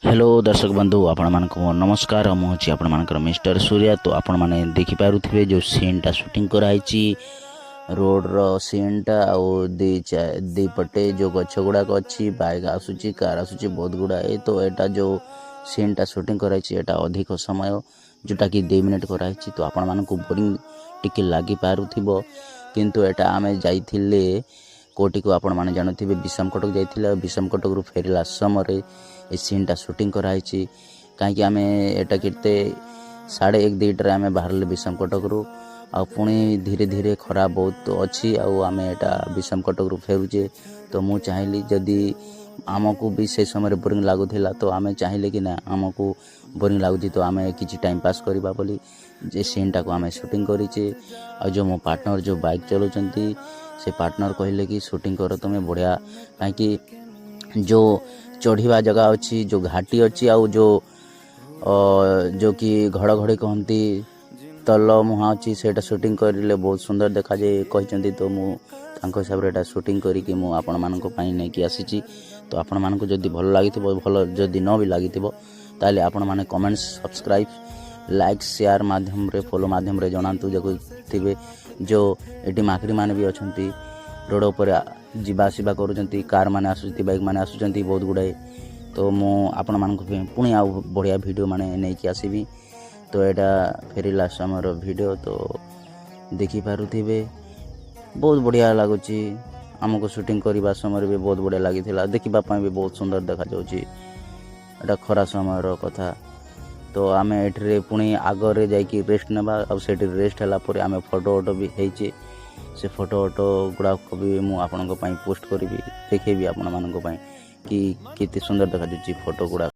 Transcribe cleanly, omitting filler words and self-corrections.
Hello दर्शक बंधु आपण मानक नमस्कार मुझे आपण मानकर मिस्टर सूर्या। तो आपण माने देखि पारुथिबे जो सीनटा शूटिंग कराई रोड रो सीनटा आउ दी पटे जो गछ गुड़ाक अच्छी बाइक आसूची कार आसूची बहुत गुड़ाए। तो एटा जो सीनटा शूटिंग कराई एटा अधिक समय जोटा कि 2 मिनट कराई। तो आपण मानक बोरिंग टिके लागी पारुथिबो किंतु एटा आमे जाइथिले कोटी को आपण माने जानथिबे विषम कटक जाइथिले। विषम कटक रु फेरिला समय ए सीनटा शूटिंग कराई कहीं आम एटा केते 1:30 आम बाहर विषम कटक रु आ पुणी धीरे धीरे खरा बहुत अच्छी आम एटा विषम कटक रु फेरुचे। तो मु चाहिए जदि आमको भी से समय बोरिंग लगुला तो आम चाहिए कि ना आमको बोरिंग लगुच तो आम किसी टाइम पास करवा बोली जे सीनटा को आम शूटिंग करेचे। आ जो मो पार्टनर जो बाइक चलाउछंती से पार्टनर कहले कि शूटिंग कर तुम्हें बढ़िया कहीं जो चढ़ीवा जगह अच्छी जो घाटी अच्छी आउ जो कि घड़घड़ी कहती तल मुहां अच्छी से शूटिंग करें बहुत सुंदर देखा जाए कहते। तो मु हिसाब से शूटिंग करी मु आपण मानक पई नेकी आसीची। तो आपण मानक जदि भल लगी भल जदि न भी लगी ताले आपण माने कमेंट्स सब्सक्राइब लाइक शेयर माध्यम रे फॉलो माध्यम रे जनातु थे जो एटी माकड़ी माने भी अछंती रोड पर जीवा आसवा करुँच कार मैंने आसुँच बाइक मैंने आसुँच बहुत गुड़ाए। तो मु आपण मानक पुणी आ बढ़िया वीडियो माने नहीं आसबि। तो यहाँ फेरिला समय वीडियो तो देखि पारुथिबे बहुत बढ़िया लगुच आमको शूटिंग करने समय भी बहुत बढ़िया लगी देखापी भी बहुत सुंदर देखा जाटा खरा समय कथा। तो आम एठरे पुणी आगरे जाकि रेस्ट नेबा आठ रेस्ट है आम फोटो वोटो भी होइचे से फोटो वोटो गुड़ाक भी मुझे पोस्ट करी देखेबी आपण मानक कि केते सुंदर देखा फोटो गुड़ा।